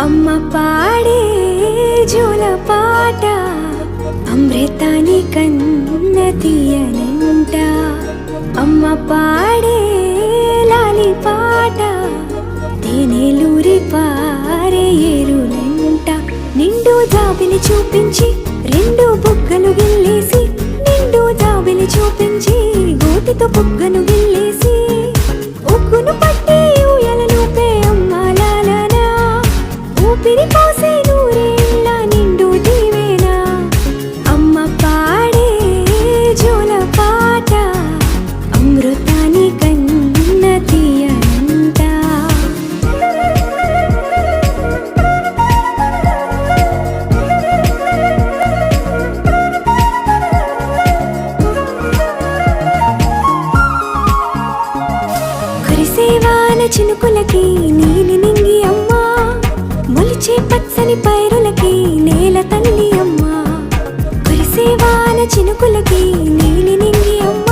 అమ్మ పాడే జోల పాట అమృతాని కన్న తీయనంట. అమ్మ పాడే లాలి పాట తేనెలూరి పారే ఏరులంట. నిండు జాబిలి చూపించి రెండు బుగ్గలు గిల్లేసి, నిండు జాబిలి చూపించి గోటితో బుగ్గను గిల్లేసి, ఉగ్గును పట్టి ఊయలలూపే అమ్మ లాలనా, ఊపిరి పోసే నూరేళ్ళ నిండు దీవేనా. అమ్మ పాడే జోల పాట అమృతాని కన్న తీయనంట. కురిసేవాన చినుకులకి నీలి నింగి అమ్మ, మొలిచే పచ్చని పైరులకి నేల తల్లి అమ్మ. కురిసేవాన చినుకులకి నీలి నింగి అమ్మ,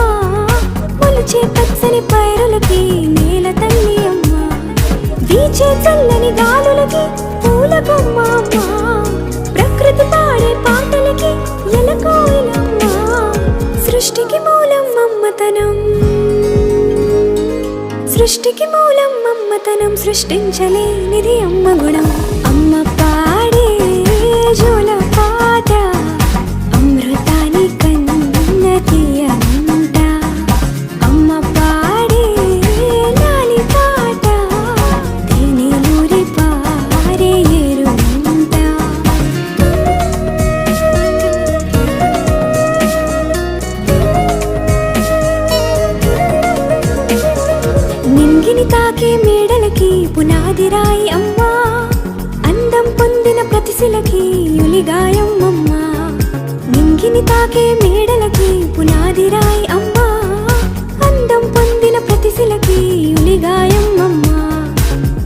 మొలిచే పచ్చని పైరులకి నేల తల్లి అమ్మ. వీచే చల్లని గాలులకి పూల బొమ్మ అమ్మ, ప్రకృతి పాడే పాటలకి ఎలకోయిలమ్మ. సృష్టికి మూలం అమ్మతనం, సృష్టికి మూలం అమ్మతనం, సృష్టించలేనిది అమ్మ గుణం. అమ్మ పాడే జోల పాట అమృతాని కన్న తీయనంట. అమ్మ పాడే లాలి పాట తేనెలూరి పారే ఏరులంట. నింగిని తాకే మేడలకి పునాది రాయి అమ్మ, అందం పొందిన ప్రతిశిలకి యులిగాయం అమ్మ. నింగిని తాకే మేడలకి పునాది రాయి అమ్మ, అందం పొందిన ప్రతిశిలకి యులిగాయం అమ్మ.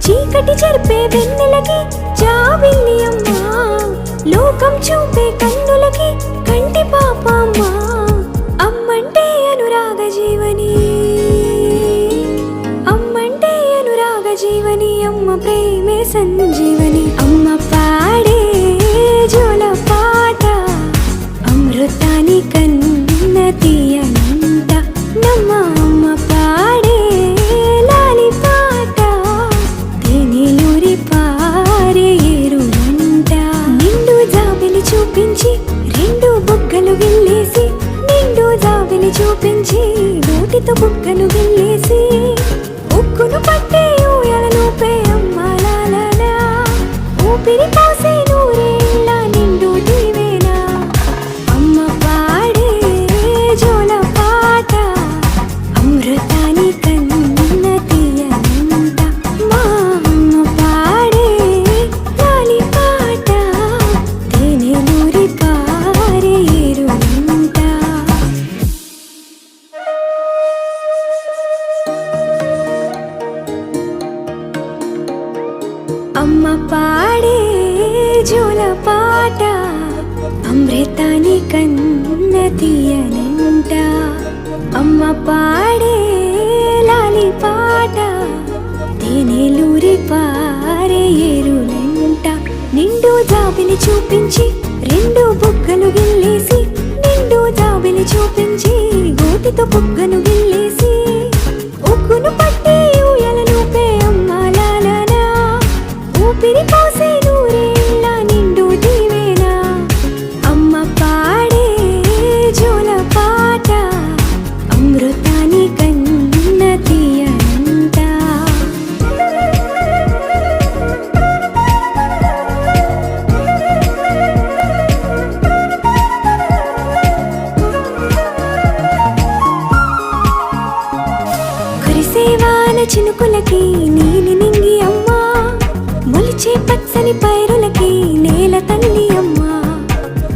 చీకటి చెరిపే వెన్నెలకి జాబిల్లి అమ్మ, లోకం చూపే కన్నులకి కంటి పాప అమ్మ. అమ్మంటే అనురాగ జీవని, అమ్మంటే అనురాగ జీవని, అమ్మ ప్రేమే సంజీవని. అమ్మ పాడే జోల పాట అమృతాని కన్న తీయనంట. నమ్మ అమ్మ పాడే లాలి పాట తేనెలూరి పారే ఏరులంట. నిండు జాబిలి చూపించి రెండు బుగ్గలు గిల్లేసి, నిండు జాబిలి చూపించి నోటితో బుగ్గను గిల్లేసి, ఉక్కును పట్టి ఊయలలూపే అమ్మ లాలనా, ఊపిరి పోసే నూరేళ్ళ నిండు దీవేనా. అమ్మ పాడే జోల పాట అమృతాని కన్న తీయనంట. మా అమ్మ పాడే లాలి పాట తేనెలూరి పారే ఏరులంట. అమ్మ పాడే జోల పాట అమృతాని కన్న తీయనంట. అమ్మ పాడే లాలి పాట తేనెలూరి పారే ఏరులంట. నిండు జాబిలి చూపించి రెండు బుగ్గలు గిల్లేసి, నిండు జాబిలి చూపించి గోటితో బుగ్గను గిల్లేసి, ఉగ్గును పట్టి ఊయలలూపే అమ్మ లాలనా, ఊపిరి పోసే నూరేళ్ళ నిండు దీవేనా. అమ్మ పాడే జోల పాట అమృతాని కన్న తీయనంట. కురిసేవాన చినుకులకి నీలి నింగి అమ్మ, మొలిచే పచ్చని పైరులకి నేల తల్లి అమ్మ.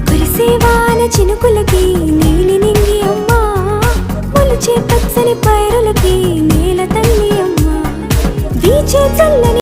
కురిసేవాన చినుకులకి నీలి నింగి అమ్మ, మొలిచే పచ్చని పైరులకి నేల తల్లి అమ్మ. వీచే చల్లని